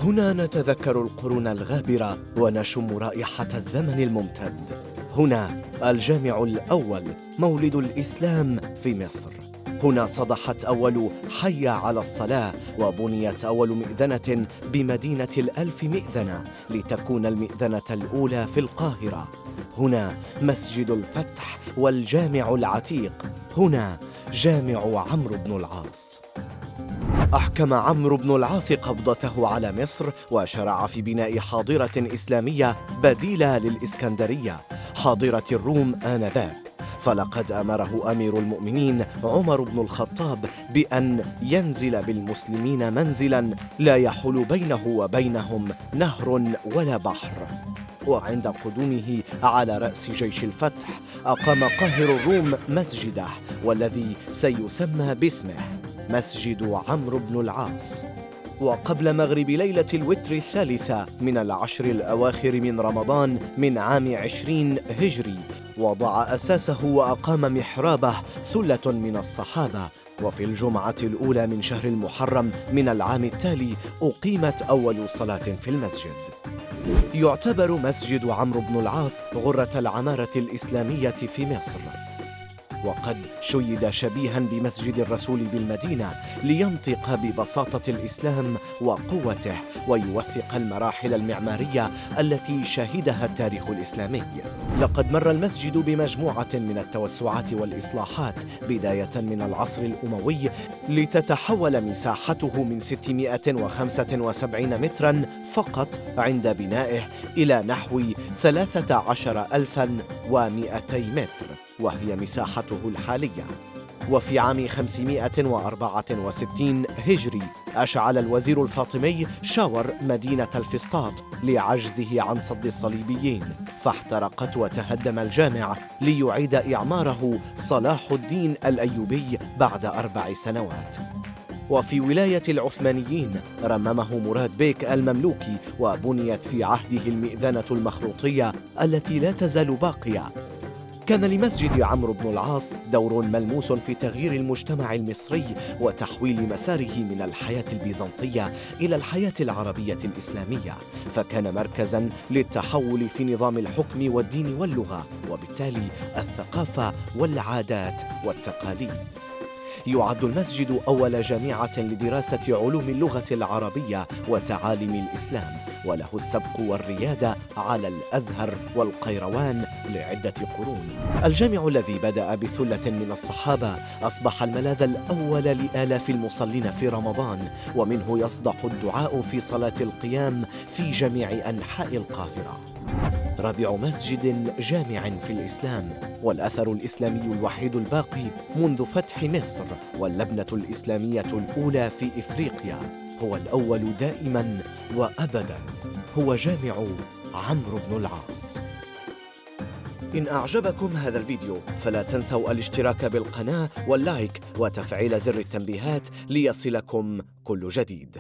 هنا نتذكر القرون الغابرة ونشم رائحة الزمن الممتد. هنا الجامع الأول، مولد الإسلام في مصر. هنا صدحت أول حي على الصلاة، وبنيت أول مئذنة بمدينة الألف مئذنة لتكون المئذنة الأولى في القاهرة. هنا مسجد الفتح والجامع العتيق. هنا جامع عمرو بن العاص. أحكم عمرو بن العاص قبضته على مصر وشرع في بناء حاضرة إسلامية بديلة للإسكندرية، حاضرة الروم آنذاك. فلقد أمره أمير المؤمنين عمر بن الخطاب بأن ينزل بالمسلمين منزلاً لا يحول بينه وبينهم نهر ولا بحر. وعند قدومه على رأس جيش الفتح أقام قاهر الروم مسجده، والذي سيسمى باسمه مسجد عمرو بن العاص. وقبل مغرب ليلة الوتر الثالثة من العشر الأواخر من رمضان من عام 20 هجري، وضع أساسه وأقام محرابه ثلة من الصحابة. وفي الجمعة الأولى من شهر المحرم من العام التالي أقيمت أول صلاة في المسجد. يعتبر مسجد عمرو بن العاص غرة العمارة الإسلامية في مصر، وقد شيد شبيها بمسجد الرسول بالمدينة لينطق ببساطة الإسلام وقوته، ويوثق المراحل المعمارية التي شهدها التاريخ الإسلامي. لقد مر المسجد بمجموعة من التوسعات والإصلاحات بداية من العصر الأموي، لتتحول مساحته من 675 متراً فقط عند بنائه إلى نحو 13,200 متر، وهي مساحته الحالية. وفي عام 564 هجري أشعل الوزير الفاطمي شاور مدينة الفسطاط لعجزه عن صد الصليبيين، فاحترقت وتهدم الجامع ليعيد إعماره صلاح الدين الأيوبي بعد 4 سنوات. وفي ولاية العثمانيين رممه مراد بيك المملوكي، وبنيت في عهده المئذنة المخروطية التي لا تزال باقية. كان لمسجد عمرو بن العاص دور ملموس في تغيير المجتمع المصري وتحويل مساره من الحياة البيزنطية إلى الحياة العربية الإسلامية، فكان مركزاً للتحول في نظام الحكم والدين واللغة، وبالتالي الثقافة والعادات والتقاليد. يعد المسجد أول جامعة لدراسة علوم اللغة العربية وتعاليم الإسلام، وله السبق والريادة على الأزهر والقيروان لعدة قرون. الجامع الذي بدأ بثلة من الصحابة أصبح الملاذ الأول لآلاف المصلين في رمضان، ومنه يصدح الدعاء في صلاة القيام في جميع أنحاء القاهرة. رابع مسجد جامع في الإسلام، والأثر الإسلامي الوحيد الباقي منذ فتح مصر، واللبنة الإسلامية الأولى في إفريقيا، هو الأول دائماً وأبداً، هو جامع عمرو بن العاص. إن أعجبكم هذا الفيديو فلا تنسوا الاشتراك بالقناة واللايك وتفعيل زر التنبيهات ليصلكم كل جديد.